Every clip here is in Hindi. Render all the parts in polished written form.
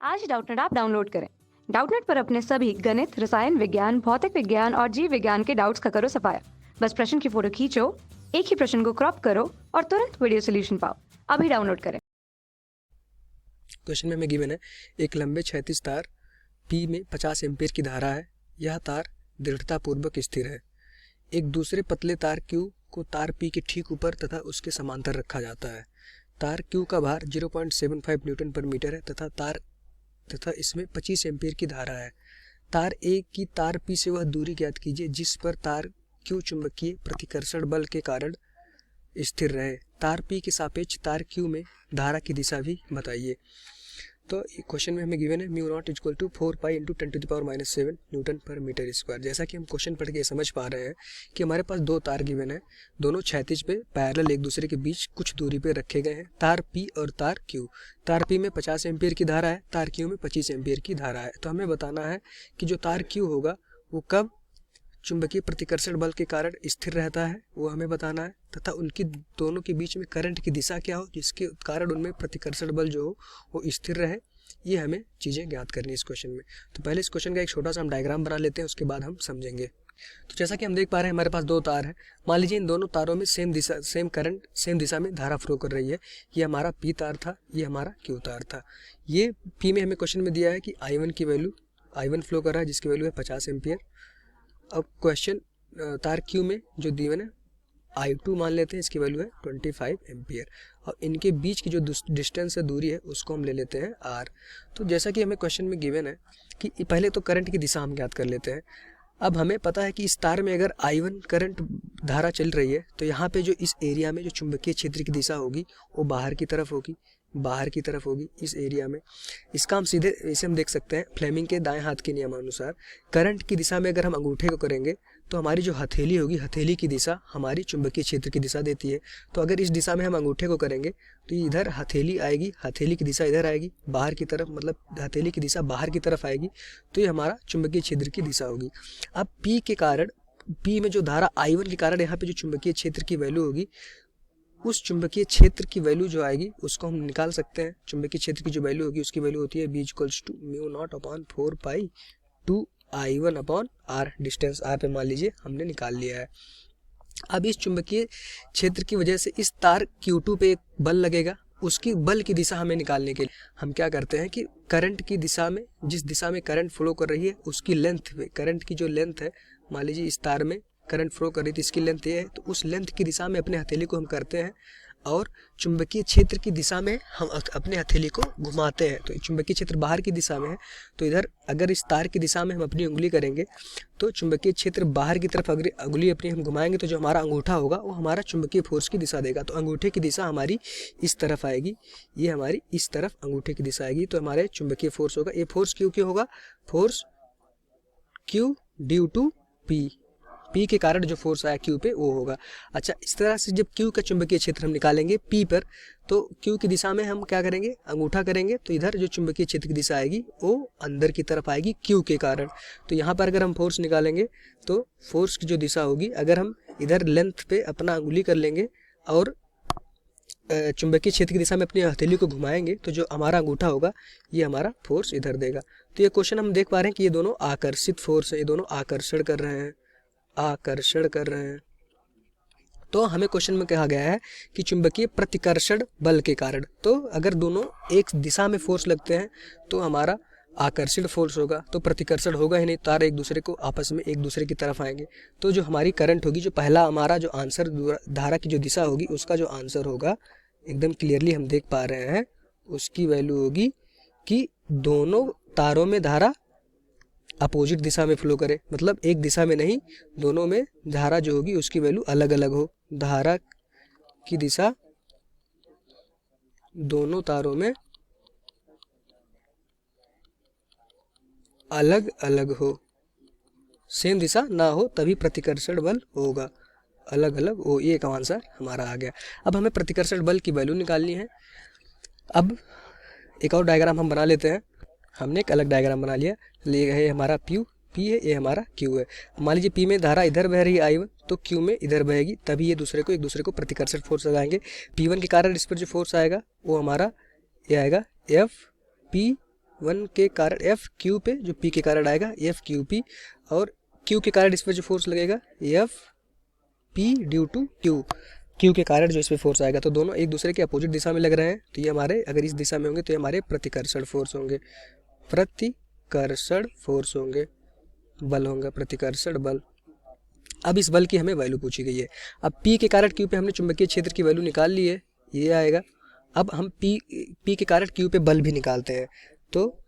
आज डाउटनेट ऐप डाउनलोड करें। डाउटनेट पर अपने सभी गणित, रसायन विज्ञान, भौतिक विज्ञान और जीव विज्ञान के डाउट्स का करो सफाया। बस प्रश्न की फोटो खींचो, एक ही प्रश्न को क्रॉप करो और तुरंत वीडियो सोल्यूशन पाओ। अभी डाउनलोड करें। क्वेश्चन में हमें गिवन है एक लंबे क्षैतिज तार P में 50 एम्पीयर की धारा है। यह तार दृढ़तापूर्वक स्थिर है। एक दूसरे पतले तार Q को तार P के ठीक ऊपर तथा उसके समांतर रखा जाता है। तार Q का भार 0.75 न्यूटन पर मीटर है तथा इसमें 25 एम्पीयर की धारा है। तार A की तार P से वह दूरी ज्ञात कीजिए जिस पर तार Q चुंबकीय प्रतिकर्षण बल के कारण स्थिर रहे। तार P के सापेक्ष तार Q में धारा की दिशा भी बताइए। तो क्वेश्चन में हमें गिवन है mu not equal to 4 pi into 10⁻⁻⁷ newton per metre square. जैसा कि हम क्वेश्चन पढ़ के समझ पा रहे हैं कि हमारे पास दो तार गिवन है, दोनों क्षैतिज पे पैरेलल एक दूसरे के बीच कुछ दूरी पे रखे गए हैं, तार P और तार Q। तार P में 50 एम्पीयर की धारा है, तार Q में 25 एम्पीयर की धारा है। तो हमें बताना है कि जो तार Q होगा वो कब चुंबकीय प्रतिकर्षण बल के कारण स्थिर रहता है, वो हमें बताना है, तथा उनकी दोनों के बीच में करंट की दिशा क्या हो जिसके कारण उनमें प्रतिकर्षण बल जो हो वो स्थिर रहे। ये हमें चीज़ें ज्ञात करनी है इस क्वेश्चन में। तो पहले इस क्वेश्चन का एक छोटा सा हम डायग्राम बना लेते हैं, उसके बाद हम समझेंगे। तो जैसा कि हम देख पा रहे हैं हमारे पास दो तार है। मान लीजिए इन दोनों तारों में सेम करंट सेम दिशा में धारा फ्लो कर रही है। ये हमारा P तार था, ये हमारा Q तार था। ये P में हमें क्वेश्चन में दिया है कि I1 की वैल्यू I1 फ्लो कर रहा है जिसकी वैल्यू है 50 एम्पियर। अब क्वेश्चन तार Q में जो दी है I2 मान लेते हैं, इसकी वैल्यू है 25 एम्पियर। और इनके बीच की जो डिस्टेंस है, दूरी है, उसको हम ले लेते हैं R। तो जैसा कि हमें क्वेश्चन में गिवन है कि पहले तो करंट की दिशा हम ज्ञात कर लेते हैं। अब हमें पता है कि इस तार में अगर I1 करंट धारा चल रही है तो यहाँ पे जो इस एरिया में जो चुंबकीय क्षेत्र की दिशा होगी वो बाहर की तरफ होगी इस एरिया में। इसका हम सीधे इसे हम देख सकते हैं फ्लेमिंग के दाएं हाथ के नियमानुसार। करंट की दिशा में अगर हम अंगूठे को करेंगे तो हमारी जो हथेली होगी, हथेली की दिशा हमारी चुंबकीय क्षेत्र की दिशा देती है। तो अगर इस दिशा में हम अंगूठे को करेंगे तो इधर हथेली आएगी, हथेली की दिशा इधर आएगी बाहर की तरफ, मतलब हथेली की दिशा बाहर की तरफ आएगी। तो ये हमारा चुंबकीय क्षेत्र की दिशा होगी। अब P के कारण, P में जो धारा I1 के कारण यहाँ पे जो चुंबकीय क्षेत्र की वैल्यू होगी, उस चुंबकीय क्षेत्र की वैल्यू जो आएगी उसको हम निकाल सकते हैं। चुंबकीय क्षेत्र की जो वैल्यू होगी उसकी वैल्यू होती है B equals to mu not upon 4 pi 2 I1 upon R। Distance R पे मान लीजिए हमने निकाल लिया है। अब इस चुंबकीय क्षेत्र की वजह से इस तार Q2 पे एक बल लगेगा, उसकी बल की दिशा हमें निकालने के लिए हम क्या करते हैं कि करंट की दिशा में, जिस दिशा में करंट फ्लो कर रही है उसकी लेंथ पे, करंट की जो लेंथ है, मान लीजिए इस तार में करंट फ्लो कर रही थी, इसकी लेंथ ये है, तो उस लेंथ की दिशा में अपने हथेली को हम करते हैं और चुंबकीय क्षेत्र की दिशा में हम अपने हथेली को घुमाते हैं। तो चुंबकीय क्षेत्र बाहर की दिशा में है, तो इधर अगर इस तार की दिशा में हम अपनी उंगली करेंगे तो चुंबकीय क्षेत्र बाहर की तरफ अगर उंगली अपनी हम घुमाएंगे तो जो हमारा अंगूठा होगा वो हमारा चुंबकीय फोर्स की दिशा देगा। तो अंगूठे की दिशा हमारी इस तरफ आएगी, ये हमारी इस तरफ अंगूठे की दिशा आएगी। तो हमारे चुंबकीय फोर्स होगा, ये फोर्स क्यों होगा, force Q due to P के कारण जो फोर्स आया Q पे वो होगा। अच्छा, इस तरह से जब Q का चुंबकीय क्षेत्र हम निकालेंगे P पर, तो Q की दिशा में हम क्या करेंगे, अंगूठा करेंगे, तो इधर जो चुंबकीय क्षेत्र की दिशा आएगी वो अंदर की तरफ आएगी Q के कारण। तो यहाँ पर अगर हम फोर्स निकालेंगे तो फोर्स की जो दिशा होगी, अगर हम इधर लेंथ पे अपना अंगुली कर लेंगे और चुंबकीय क्षेत्र की दिशा में अपनी हथेली को घुमाएंगे तो जो हमारा अंगूठा होगा ये हमारा फोर्स इधर देगा। तो ये क्वेश्चन हम देख पा रहे हैं कि ये दोनों आकर्षित फोर्स है, ये दोनों आकर्षण कर रहे हैं। तो हमें क्वेश्चन में कहा गया है कि चुंबकीय प्रतिकर्षण बल के कारण, तो अगर दोनों एक दिशा में फोर्स लगते हैं तो हमारा आकर्षित फोर्स होगा, तो प्रतिकर्षण होगा ही नहीं, तार एक दूसरे को आपस में एक दूसरे की तरफ आएंगे। तो जो हमारी करंट होगी, जो पहला हमारा जो आंसर, धारा की जो दिशा होगी उसका जो आंसर होगा एकदम क्लियरली हम देख पा रहे हैं, उसकी वैल्यू होगी कि दोनों तारों में धारा अपोजिट दिशा में फ्लो करे, मतलब एक दिशा में नहीं, दोनों में धारा जो होगी उसकी वैल्यू अलग अलग हो। धारा की दिशा दोनों तारों में अलग अलग हो, सेम दिशा ना हो तभी प्रतिकर्षण बल होगा, अलग अलग हो। ये का आंसर हमारा आ गया। अब हमें प्रतिकर्षण बल की वैल्यू निकालनी है। अब एक और डायग्राम हम बना लेते हैं। हमने एक अलग डायग्राम बना लिया, ये है हमारा P है, ये हमारा Q है। मान लीजिए P में धारा इधर बह रही है I1, तो Q में इधर बहेगी, तभी ये एक दूसरे को प्रतिकर्षण फोर्स लगाएंगे। P1 के कारण इस पर जो फोर्स आएगा वो हमारा ये आएगा F P F1 के कारण एफ क्यू पे जो P के कारण आएगा एफ क्यू पी, और Q के कारण इस पर जो फोर्स लगेगा F P due to Q के कारण जो इस पर फोर्स आएगा। तो दोनों एक दूसरे के अपोजिट दिशा में लग रहे हैं, तो ये हमारे अगर इस दिशा में होंगे तो ये हमारे प्रतिकर्षण फोर्स होंगे, प्रतिकर्षण फोर्स होंगे, बल होंगे, प्रतिकर्षण बल। अब इस बल की हमें वैल्यू पूछी गई है। अब P के कारण Q पे हमने चुंबकीय क्षेत्र की वैल्यू निकाल ली है, ये आएगा। अब हम P के कारण Q पे बल भी निकालते हैं, तो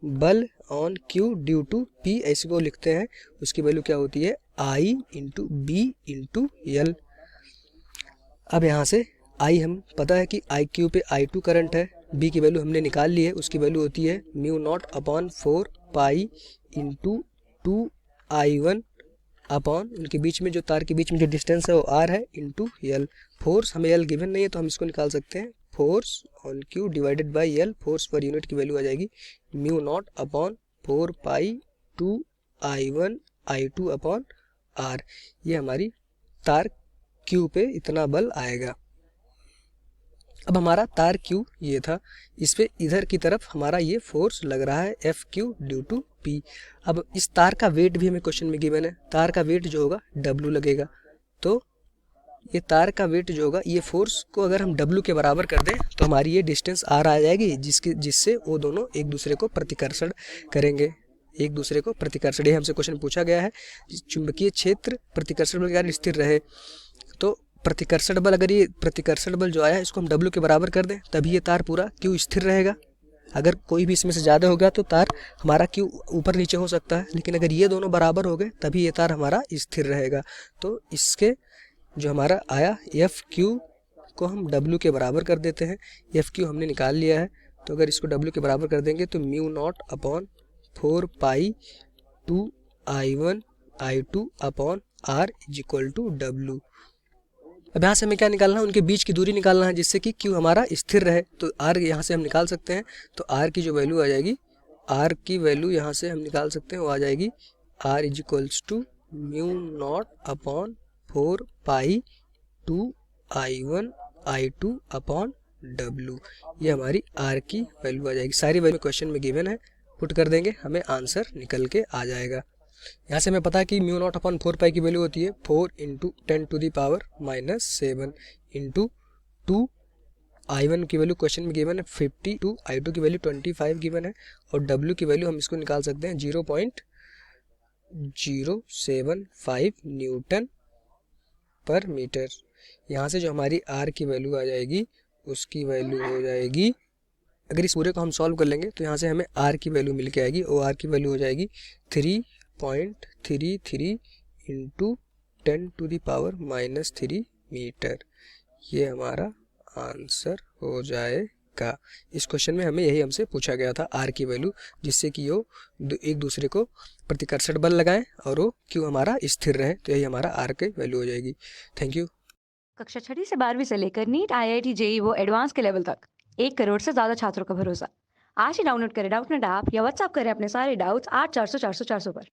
बल on Q due to P ऐसे को लिखते हैं, उसकी वैल्यू क्या होती है I into B into L. अब यहाँ से I हम पता है कि आई क्यू पे I2 करंट है, B की वैल्यू हमने निकाल ली है, उसकी वैल्यू होती है mu not upon 4 pi into 2I1 upon उनके बीच में जो तार के बीच में जो डिस्टेंस है वो R है इंटू एल। फोर्स हमें एल गिवन नहीं है तो हम इसको निकाल सकते हैं, force on Q divided by L, force per unit की वैल्यू आ जाएगी mu not upon 4 pi 2I1 I2 upon R। ये हमारी तार Q पे इतना बल आएगा। अब हमारा तार Q ये था, इस पे इधर की तरफ हमारा ये फोर्स लग रहा है F Q due to P। अब इस तार का वेट भी हमें क्वेश्चन में गिवन है, तार का वेट जो होगा W लगेगा, तो ये तार का वेट जो होगा ये फोर्स को अगर हम W के बराबर कर दें तो हमारी ये डिस्टेंस R आ जाएगी, जिससे वो दोनों एक दूसरे को प्रतिकर्षण करेंगे, एक दूसरे को प्रतिकर्षण। ये हमसे क्वेश्चन पूछा गया है, चुंबकीय क्षेत्र प्रतिकर्षण बल के कारण स्थिर रहे, तो प्रतिकर्षण बल, अगर ये प्रतिकर्षण बल जो आया इसको हम W के बराबर कर दें तभी ये तार पूरा Q स्थिर रहेगा। अगर कोई भी इसमें से ज़्यादा हो गया तो तार हमारा Q ऊपर नीचे हो सकता है, लेकिन अगर ये दोनों बराबर हो गए तभी ये तार हमारा स्थिर रहेगा। तो इसके जो हमारा आया एफ क्यू को हम W के बराबर कर देते हैं, एफ क्यू हमने निकाल लिया है, तो अगर इसको W के बराबर कर देंगे तो mu not upon 4 pi 2I1 I2 upon R is equal to W। अब यहाँ से हमें क्या निकालना है, उनके बीच की दूरी निकालना है जिससे कि Q हमारा स्थिर रहे, तो R यहाँ से हम निकाल सकते हैं, तो R की जो वैल्यू आ जाएगी, R की वैल्यू यहाँ से हम निकाल सकते हैं, वो आ जाएगी R is equals to mu not upon 4 pi 2I1 I2 upon W। ये हमारी R की वैल्यू आ जाएगी। सारी वैल्यू क्वेश्चन में गिवन है, पुट कर देंगे हमें आंसर निकल के आ जाएगा। यहाँ से हमें पता है कि म्यू नॉट अपॉन 4 पाई की वैल्यू होती है 4 into 10 to the power -7 into 2I1 की वैल्यू क्वेश्चन में गिवन है 52, I2 की वैल्यू 25 गिवन है, और W की वैल्यू हम इसको निकाल सकते हैं 0.075 न्यूटन पर मीटर। यहाँ से जो हमारी R की वैल्यू आ जाएगी उसकी वैल्यू हो जाएगी, अगर इस पूरे को हम सॉल्व कर लेंगे तो यहाँ से हमें R की वैल्यू मिल के आएगी, और R की वैल्यू हो जाएगी 3.33 into 10 to the power -3 metre. ये हमारा आंसर हो जाएगा। इस क्वेश्चन में हमें यही हमसे पूछा गया था, R की वैल्यू, जिससे कि वो एक दूसरे को प्रतिकर्षण बल लगाएं और वो Q हमारा स्थिर रहे, तो यही हमारा R की वैल्यू हो जाएगी। Thank you. कक्षा 6वीं से 12वीं से लेकर नीट, IIT, JEE वो एडवांस के लेवल तक 1 करोड़ से ज़्यादा छात्रों का भरोसा। आज ही डाउनलोड करें डाउटनेट ऐप या व्हाट्सएप करें अपने सारे डाउट्स 8400 400 400 पर।